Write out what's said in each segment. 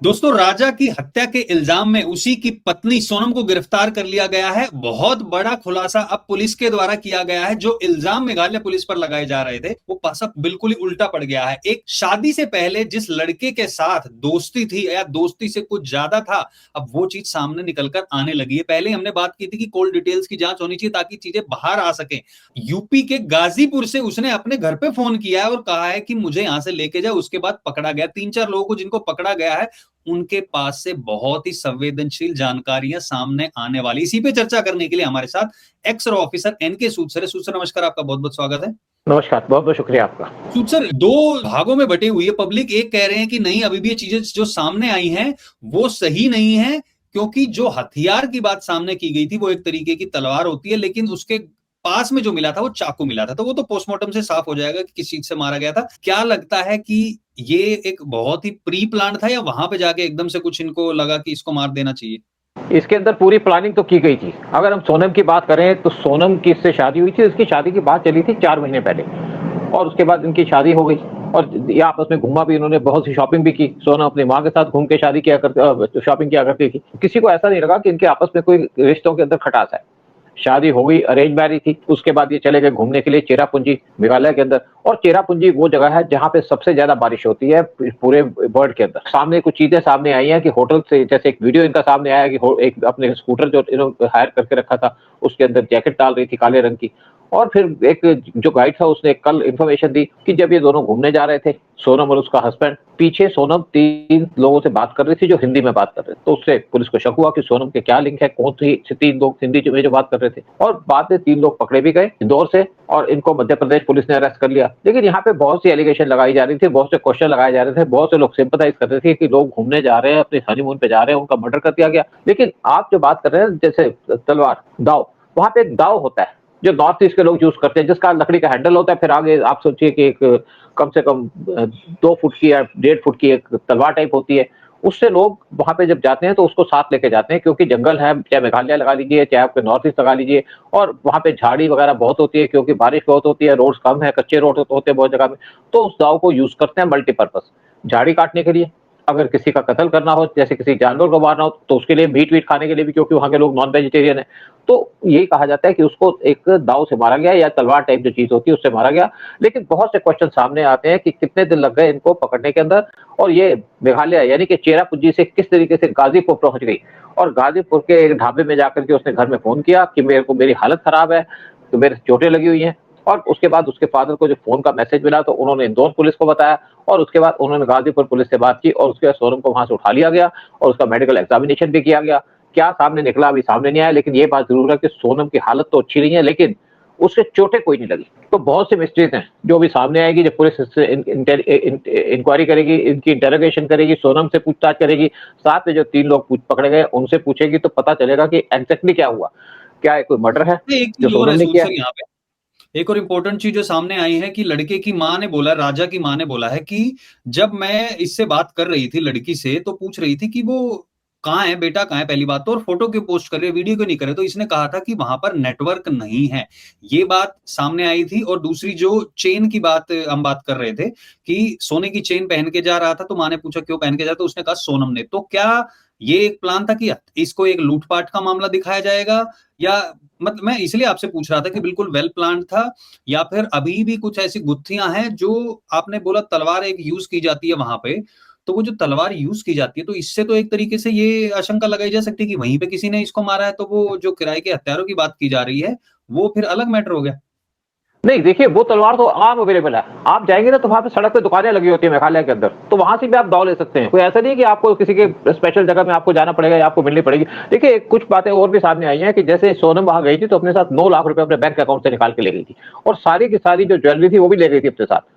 दोस्तों, राजा की हत्या के इल्जाम में उसी की पत्नी सोनम को गिरफ्तार कर लिया गया है। बहुत बड़ा खुलासा अब पुलिस के द्वारा किया गया है। जो इल्जाम मेघालय पुलिस पर लगाए जा रहे थे वो पासा बिल्कुल ही उल्टा पड़ गया है। एक शादी से पहले जिस लड़के के साथ दोस्ती थी या दोस्ती से कुछ ज्यादा था, अब वो चीज सामने निकलकर आने लगी है। पहले हमने बात की थी कि कोल्ड डिटेल्स की जांच होनी चाहिए ताकि चीजें बाहर आ सके। यूपी के गाजीपुर से उसने अपने घर पे फोन किया है और कहा है कि मुझे यहां से लेके जाओ। उसके बाद पकड़ा गया। 3-4 लोगों को जिनको पकड़ा गया है उनके पास से बहुत ही संवेदनशील जानकारियां सामने आने वाली। इसी पे चर्चा करने के लिए हमारे साथ एक्स ऑफिसर एनके सूद सर है। सूद सर, नमस्कार, आपका बहुत बहुत स्वागत है। नमस्कार, बहुत बहुत शुक्रिया आपका। सूद सर, दो भागों में बटी हुई है पब्लिक। एक कह रहे हैं कि नहीं, अभी भी ये चीजें जो सामने आई हैं वो सही नहीं है, क्योंकि जो हथियार की बात सामने की गई थी वो एक तरीके की तलवार होती है, लेकिन उसके पास में जो मिला था वो चाकू मिला था। तो वो तो पोस्टमार्टम से साफ हो जाएगा कि किस चीज से मारा गया था। क्या लगता है कि ये एक बहुत ही प्री प्लान था या वहां पे जाके एकदम से कुछ इनको लगा कि इसको मार देना चाहिए? इसके अंदर पूरी प्लानिंग तो की गई थी। अगर हम सोनम की बात करें तो सोनम की इससे शादी हुई थी। उसकी शादी की बात चली थी 4 महीने पहले, और उसके बाद इनकी शादी हो गई। और ये आपस में घूमा भी, इन्होंने बहुत सी शॉपिंग भी की। सोनम अपनी माँ के साथ घूम के शादी किया करती, शॉपिंग किया करती थी। किसी को ऐसा नहीं लगा कि इनके आपस में कोई रिश्तों के अंदर खटास है। शादी हो गई, अरेंज मैरिज थी। उसके बाद ये चले गए घूमने के लिए चेरापूंजी, मेघालय के अंदर। और चेरापूंजी वो जगह है जहाँ पे सबसे ज्यादा बारिश होती है पूरे वर्ल्ड के अंदर। सामने कुछ चीजें सामने आई हैं कि होटल से, जैसे एक वीडियो इनका सामने आया कि एक अपने स्कूटर जो इन्होंने हायर करके रखा था उसके अंदर जैकेट डाल रही थी काले रंग की। और फिर एक जो गाइड था उसने कल इंफॉर्मेशन दी कि जब ये दोनों घूमने जा रहे थे, सोनम और उसका हस्बैंड, पीछे सोनम 3 लोगों से बात कर रही थी जो हिंदी में बात कर रहे थे। तो उससे पुलिस को शक हुआ कि सोनम के क्या लिंक है, कौन सी 3 लोग हिंदी में जो बात कर रहे थे। और बाद में 3 लोग पकड़े भी गए इंदौर से, और इनको मध्य प्रदेश पुलिस ने अरेस्ट कर लिया। लेकिन यहाँ पे बहुत सी एलिगेशन लगाई जा रही थी, बहुत से क्वेश्चन लगाए जा रहे थे। बहुत से लोग सिंपथाइज कर रहे थे कि लोग घूमने जा रहे हैं, अपने हनीमून पे जा रहे हैं, उनका मर्डर कर दिया गया। लेकिन आप जो बात कर रहे हैं, जैसे तलवार दाव, वहां पे एक दाव होता है जो नॉर्थ ईस्ट के लोग यूज करते हैं, जिसका लकड़ी का हैंडल होता है। फिर आगे आप सोचिए कि एक कम से कम 2 फुट की या 1.5 फुट की एक तलवार टाइप होती है। उससे लोग वहां पे जब जाते हैं तो उसको साथ लेके जाते हैं, क्योंकि जंगल है, चाहे मेघालय लगा लीजिए, चाहे आपके नॉर्थ ईस्ट लगा लीजिए। और वहां पे झाड़ी वगैरह बहुत होती है, क्योंकि बारिश बहुत होती है, रोड्स कम है, कच्चे रोड होते हैं बहुत जगह में। तो उस दाव को यूज करते हैं मल्टीपर्पज, झाड़ी काटने के लिए। अगर किसी का कत्ल करना हो, जैसे किसी जानवर को मारना हो, तो उसके लिए मीट वीट खाने के लिए भी, क्योंकि वहां के लोग नॉन वेजिटेरियन है। तो यही कहा जाता है कि उसको एक दाव से मारा गया, या तलवार टाइप जो चीज होती है उससे मारा गया। लेकिन बहुत से क्वेश्चन सामने आते हैं कि कितने दिन लग गए इनको पकड़ने के अंदर, और ये मेघालय यानी कि चेरापूंजी से किस तरीके से गाजीपुर पहुंच गई। और गाजीपुर के एक ढाबे में जाकर के उसने घर में फोन किया कि मेरे को, मेरी हालत खराब है, तो मेरे चोटें लगी हुई हैं। और उसके बाद उसके फादर को जो फोन का मैसेज मिला तो उन्होंने इंदौर पुलिस को बताया, और उसके बाद उन्होंने गाजीपुर पुलिस से बात की, और उसके बाद सोनम को वहां से उठा लिया गया और उसका मेडिकल एग्जामिनेशन भी किया गया। क्या सामने निकला अभी सामने नहीं आया, लेकिन ये बात जरूर है कि सोनम की हालत तो अच्छी नहीं है, लेकिन उससे चोटें कोई नहीं लगी। तो बहुत सी मिस्ट्रीज हैं जो भी सामने आएगी, जब पुलिस इससे इंक्वायरी करेगी, इनकी इंटरोगेशन करेगी, सोनम से पूछताछ करेगी, साथ में जो 3 लोग पकड़े गए उनसे पूछेगी, तो पता चलेगा कि एग्जैक्टली क्या हुआ। क्या कोई मर्डर है एक जो चीज और सोनम है ने सूद किया? सर, यहाँ पे एक और इम्पोर्टेंट चीज जो सामने आई है कि लड़के की माँ ने बोला, राजा की माँ ने बोला है कि जब मैं इससे बात कर रही थी लड़की से तो पूछ रही थी कि वो कहाँ है, बेटा कहाँ है, पहली बात तो, और फोटो क्यों पोस्ट कर रहे, वीडियो क्यों नहीं करे। तो इसने कहा था कि वहां पर नेटवर्क नहीं है। ये बात सामने आई थी। और दूसरी जो चेन की बात हम बात कर रहे थे कि सोने की चेन पहन के जा रहा था, तो माँ ने पूछा क्यों पहन के जा रहा, तो उसने कहा सोनम ने। तो क्या ये एक प्लान था कि इसको एक लूटपाट का मामला दिखाया जाएगा, या मतलब मैं इसलिए आपसे पूछ रहा था कि बिल्कुल वेल प्लान था, या फिर अभी भी कुछ ऐसी गुत्थियां हैं? जो आपने बोला तलवार एक यूज की जाती है वहां पे, तो वो जो तलवार यूज की जाती है, तो इससे तो एक तरीके से ये आशंका लगाई जा सकती है कि वहीं पे किसी ने इसको मारा है। तो वो जो किराए के हत्यारों की बात की जा रही है वो फिर अलग मैटर हो गया। नहीं, देखिए, वो तलवार तो आम अवेलेबल है। आप जाएंगे ना तो वहां पे सड़क पे दुकानें लगी होती है मेघालय के अंदर, तो वहां से भी आप दाव ले सकते हैं। कोई ऐसा नहीं है कि आपको किसी के स्पेशल जगह में आपको जाना पड़ेगा या आपको मिलनी पड़ेगी। देखिए, कुछ बातें और भी सामने आई हैं कि जैसे सोनम वहां गई थी तो अपने साथ 9 लाख रुपए अपने बैंक अकाउंट से निकाल के ले गई थी, और सारी की सारी जो ज्वेलरी थी वो भी ले गई थी अपने साथ।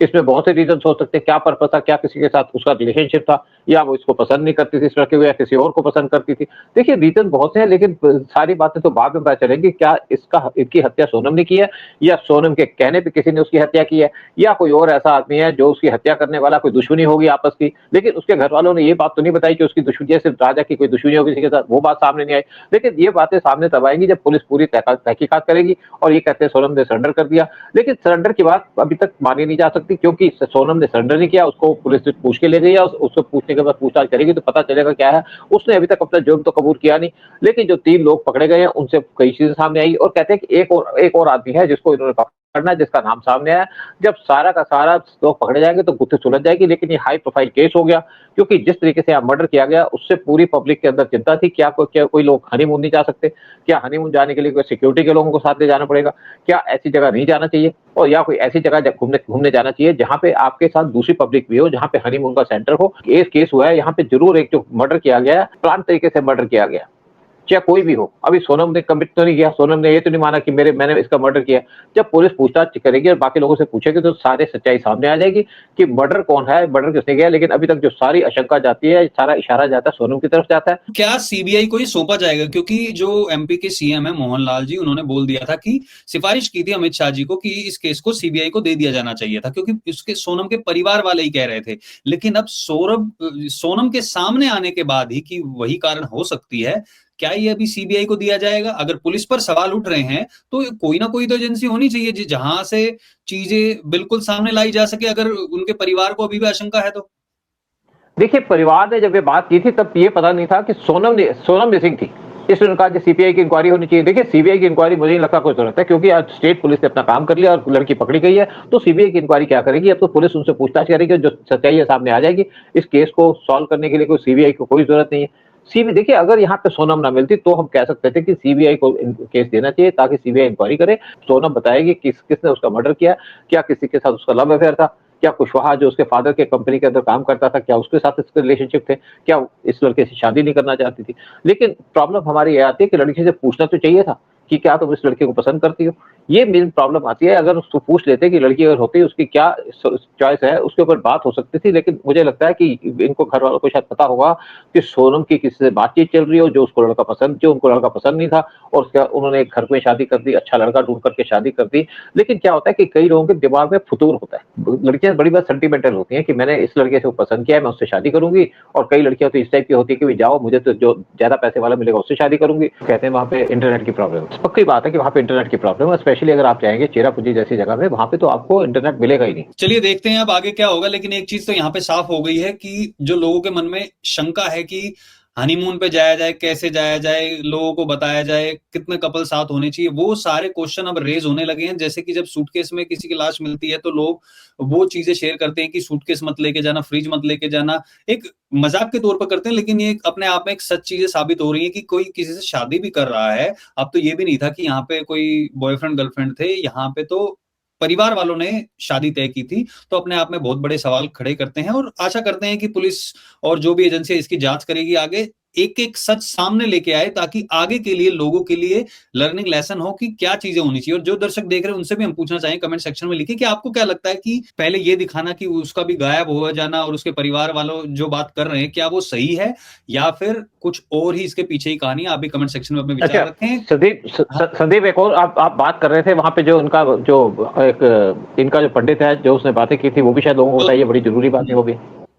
इसमें बहुत से रीजन हो सकते हैं, क्या पर्पस था, क्या किसी के साथ उसका रिलेशनशिप था, या वो इसको पसंद नहीं करती थी इस लड़के को, या किसी और को पसंद करती थी। देखिए, रीजन बहुत से हैं, लेकिन सारी बातें तो बाद में पता चलेंगी। क्या इनकी हत्या सोनम ने की है, या सोनम के कहने पे किसी ने उसकी हत्या की है, या कोई और ऐसा आदमी है जो उसकी हत्या करने वाला, कोई दुश्मनी होगी आपस की। लेकिन उसके घर वालों ने ये बात तो नहीं बताई कि उसकी दुश्मनी, जैसे राजा की कोई दुश्मनी होगी किसी के साथ, वो बात सामने नहीं आई। लेकिन ये बातें सामने तब आएंगी जब पुलिस पूरी तहकीकात करेगी। और ये कहते हैं सोनम ने सरेंडर कर दिया, लेकिन सरेंडर की बात अभी तक मानी नहीं जा सकती। सकती, क्योंकि सोनम ने सरेंडर नहीं किया, उसको पुलिस पूछ के ले गई है, उसको पूछने के बाद पूछताछ करेगी तो पता चलेगा क्या है। उसने अभी तक अपना जुर्म तो कबूल किया नहीं, लेकिन जो 3 लोग पकड़े गए हैं उनसे कई चीजें सामने आई और कहते हैं कि एक और आदमी है जिसको इन्होंने पकड़ना है, जिसका नाम सामने आया। जब सारा का सारा लोग पकड़े जाएंगे तो गुत्थी सुलझ जाएगी, लेकिन ये हाई प्रोफाइल केस हो गया, क्योंकि जिस तरीके से यहाँ मर्डर किया गया उससे पूरी पब्लिक के अंदर चिंता थी। क्या कोई लोग हनीमून नहीं जा सकते? क्या हनीमून जाने के लिए कोई सिक्योरिटी के लोगों को साथ ले जाना पड़ेगा? क्या ऐसी जगह नहीं जाना चाहिए? और या कोई ऐसी जगह घूमने घूमने जाना चाहिए जहाँ पे आपके साथ दूसरी पब्लिक भी हो, जहाँ पे हनीमून का सेंटर हो। केस हुआ है यहाँ पे, जरूर एक जो मर्डर किया गया है, प्लान तरीके से मर्डर किया गया, चाहे कोई भी हो। अभी सोनम ने कमिट तो नहीं किया, सोनम ने ये तो नहीं माना कि मैंने इसका मर्डर किया। जब पुलिस पूछताछ करेगी और बाकी लोगों से पूछेगी तो सारे सच्चाई सामने आ जाएगी कि मर्डर कौन है, मर्डर किसने किया। लेकिन अभी तक जो सारी आशंका जाती है, सारा इशारा जाता है सोनम की तरफ जाता है। क्या सीबीआई को ये सौंपा जाएगा? क्योंकि जो एमपी के सीएम है मोहन लाल जी, उन्होंने बोल दिया था कि सिफारिश की थी अमित शाह जी को कि इस केस को सीबीआई को दे दिया जाना चाहिए था, क्योंकि इसके सोनम के परिवार वाले ही कह रहे थे। लेकिन अब सोनम के सामने आने के बाद ही कि वही कारण हो सकती है, क्या ये अभी सीबीआई को दिया जाएगा? अगर पुलिस पर सवाल उठ रहे हैं तो कोई ना कोई तो एजेंसी होनी चाहिए जहां से चीजें बिल्कुल सामने लाई जा सके, अगर उनके परिवार को अभी भी आशंका है तो। देखिए, परिवार ने जब ये बात की थी तब ये पता नहीं था कि सोनम मिसिंग थी, इसलिए उन्होंने कहा सीबीआई की इंक्वायरी होनी चाहिए। देखिए, सीबीआई की इंक्वायरी मुझे नहीं लगता कोई जरूरत है, क्योंकि आज स्टेट पुलिस ने अपना काम कर लिया और लड़की पकड़ी गई है, तो सीबीआई की इंक्वायरी क्या करेगी? अब तो पुलिस उनसे पूछताछ करेगी, जो सच्चाई है सामने आ जाएगी। इस केस को सॉल्व करने के लिए कोई सीबीआई को कोई जरूरत नहीं है। देखिए, अगर यहाँ पे सोनम ना मिलती तो हम कह सकते थे कि सीबीआई को केस देना चाहिए, ताकि सीबीआई इंक्वायरी करे। सोनम बताएगी किसने उसका मर्डर किया, क्या किसी के साथ उसका लव अफेयर था, क्या कुशवाहा जो उसके फादर के कंपनी के अंदर काम करता था, क्या उसके साथ इसके रिलेशनशिप थे, क्या इस लड़के से शादी नहीं करना चाहती थी। लेकिन प्रॉब्लम हमारी ये आती है कि लड़की से पूछना तो चाहिए था कि क्या तुम इस लड़के को पसंद करती हो। ये मेन प्रॉब्लम आती है। अगर उसको पूछ लेते कि लड़की अगर होती, उसकी क्या चॉइस है, उसके ऊपर बात हो सकती थी। लेकिन मुझे लगता है कि इनको घर वालों को शायद पता होगा कि सोनम की किसी से बातचीत चल रही हो, जो उनको लड़का पसंद नहीं था, और उसका उन्होंने एक घर में शादी कर दी, अच्छा लड़का ढूंढ करके शादी कर दी। लेकिन क्या होता है कि कई लोगों के दिमाग में फतूर होता है। लड़कियां बड़ी बार सेंटिमेंटल होती हैं कि मैंने इस लड़के से पसंद किया है, मैं उससे शादी करूंगी। और कई लड़कियां तो इस टाइप की होती है कि जाओ, मुझे तो जो ज्यादा पैसे वाला मिलेगा उससे शादी करूंगी। कहते हैं वहां पे इंटरनेट की प्रॉब्लम, पक्की बात है कि वहां पे इंटरनेट की प्रॉब्लम है। स्पेशली अगर आप जाएंगे चेरापूंजी जैसी जगह में, वहां पे तो आपको इंटरनेट मिलेगा ही नहीं। चलिए देखते हैं अब आगे क्या होगा। लेकिन एक चीज तो यहाँ पे साफ हो गई है कि जो लोगों के मन में शंका है कि हनीमून पे जाया जाए, कैसे जाया जाए, लोगों को बताया जाए, कितने कपल साथ होने चाहिए, वो सारे क्वेश्चन अब रेज होने लगे हैं। जैसे कि जब सूटकेस में किसी की लाश मिलती है तो लोग वो चीजें शेयर करते हैं कि सूटकेस मत लेके जाना, फ्रिज मत लेके जाना, एक मजाक के तौर पर करते हैं। लेकिन ये अपने आप में एक सच चीजें साबित हो रही है कि कोई किसी से शादी भी कर रहा है। अब तो ये भी नहीं था कि यहाँ पे कोई बॉयफ्रेंड गर्लफ्रेंड थे, यहाँ पे तो परिवार वालों ने शादी तय की थी। तो अपने आप में बहुत बड़े सवाल खड़े करते हैं और आशा करते हैं कि पुलिस और जो भी एजेंसी इसकी जांच करेगी आगे, एक एक सच सामने लेके आए, ताकि आगे के लिए लोगों के लिए लर्निंग लेसन हो कि क्या चीजें होनी चाहिए। और जो दर्शक देख रहे हैं उनसे भी हम पूछना चाहें, कमेंट सेक्शन में लिखिए कि आपको क्या लगता है कि पहले ये दिखाना कि उसका भी गायब हो जाना और उसके परिवार वालों जो बात कर रहे हैं, क्या वो सही है या फिर कुछ और ही इसके पीछे ही कहानी है? आप भी कमेंट सेक्शन में अपने अच्छा, विचार रखें। संदीप, एक और आप बात कर रहे थे वहां पे, जो उनका जो एक इनका जो पंडित है जो उसने बातें की थी, वो भी शायद लोगों को बताइए, बड़ी जरूरी बात है वो भी।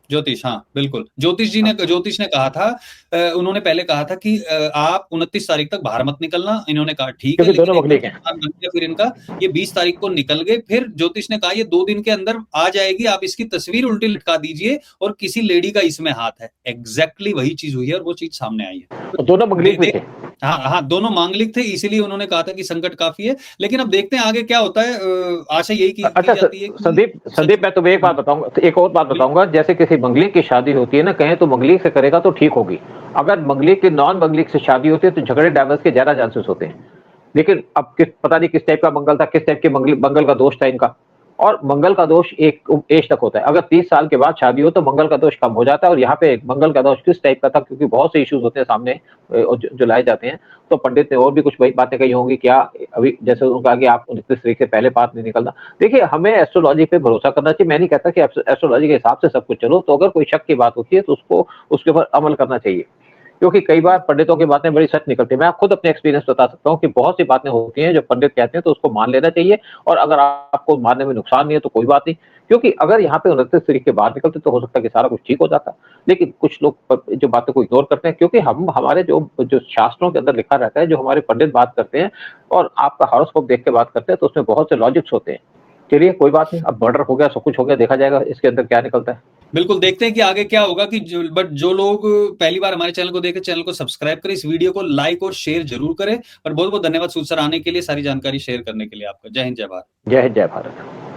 ज्योतिष, हाँ बिल्कुल। ज्योतिष हाँ, ने कहा था, उन्होंने पहले कहा था कि आप 29 तारीख तक बाहर मत निकलना। इन्होंने कहा ठीक है, क्योंकि लेकिन दोनों एकदम मंगलिक हैं। प्लान बन गया फिर इनका। ये 20 तारीख को निकल गए। फिर ज्योतिष ने कहा ये 2 दिन के अंदर आ जाएगी, आप इसकी तस्वीर उल्टी लटका दीजिए और किसी लेडी का इसमें हाथ है। एग्जैक्टली वही चीज हुई है और वो चीज सामने आई है। और दोनों मंगलिक भी थे। हाँ हाँ, दोनों मांगलिक थे, इसीलिए उन्होंने कहा था कि संकट काफी है। लेकिन अब देखते हैं आगे क्या होता है। आशा यही की अच्छा, जाती है कि संदीप सच। संदीप, मैं तुम्हें एक बात बताऊंगा, एक और बात बिल्कुल। बताऊंगा। जैसे किसी मंगलिक की शादी होती है ना, कहें तो मंगलिक से करेगा तो ठीक होगी। अगर मंगलिक की नॉन मंगलिक से शादी होती है तो झगड़े डाइवोर्स के ज्यादा चांसेस होते हैं। लेकिन अब पता नहीं किस टाइप का मंगल था, किस टाइप के मंगल का दोष था इनका। और मंगल का दोष एक एज तक होता है। अगर 30 साल के बाद शादी हो तो मंगल का दोष कम हो जाता है। और यहाँ पे मंगल का दोष किस टाइप का था, क्योंकि बहुत से इश्यूज होते हैं सामने जो लाए जाते हैं। तो पंडित ने और भी कुछ बातें कही होंगी। क्या अभी जैसे उन्होंने कहा कि आप 29 तारीख से पहले बात नहीं निकलना। देखिए, हमें एस्ट्रोलॉजी पे भरोसा करना चाहिए। मैं नहीं कहता कि एस्ट्रोलॉजी के हिसाब से सब कुछ चलो, तो अगर कोई शक की बात होती है तो उसको उसके ऊपर अमल करना चाहिए। क्योंकि कई बार पंडितों की बातें बड़ी सच निकलती है। मैं खुद अपने एक्सपीरियंस बता सकता हूँ कि बहुत सी बातें होती हैं जो पंडित कहते हैं तो उसको मान लेना चाहिए। और अगर आपको मानने में नुकसान नहीं है तो कोई बात नहीं। क्योंकि अगर यहाँ पे 29 तारीख के बाद निकलते तो हो सकता है कि सारा कुछ ठीक हो जाता। लेकिन कुछ लोग जो बातों को इग्नोर करते हैं, क्योंकि हम हमारे जो जो शास्त्रों के अंदर लिखा रहता है, जो हमारे पंडित बात करते हैं और आपका हॉरोस्कोप देख के बात करते हैं, तो उसमें बहुत से लॉजिक्स होते हैं। चलिए कोई बात नहीं, अब मर्डर हो गया, सब कुछ हो गया, देखा जाएगा इसके अंदर क्या निकलता है। बिल्कुल देखते हैं कि आगे क्या होगा। कि जो लोग पहली बार हमारे चैनल को देखे, चैनल को सब्सक्राइब करें, इस वीडियो को लाइक और शेयर जरूर करें। और बहुत बहुत धन्यवाद सूद सर आने के लिए, सारी जानकारी शेयर करने के लिए आपका। जय हिंद, जय भारत। जय हिंद, जय भारत।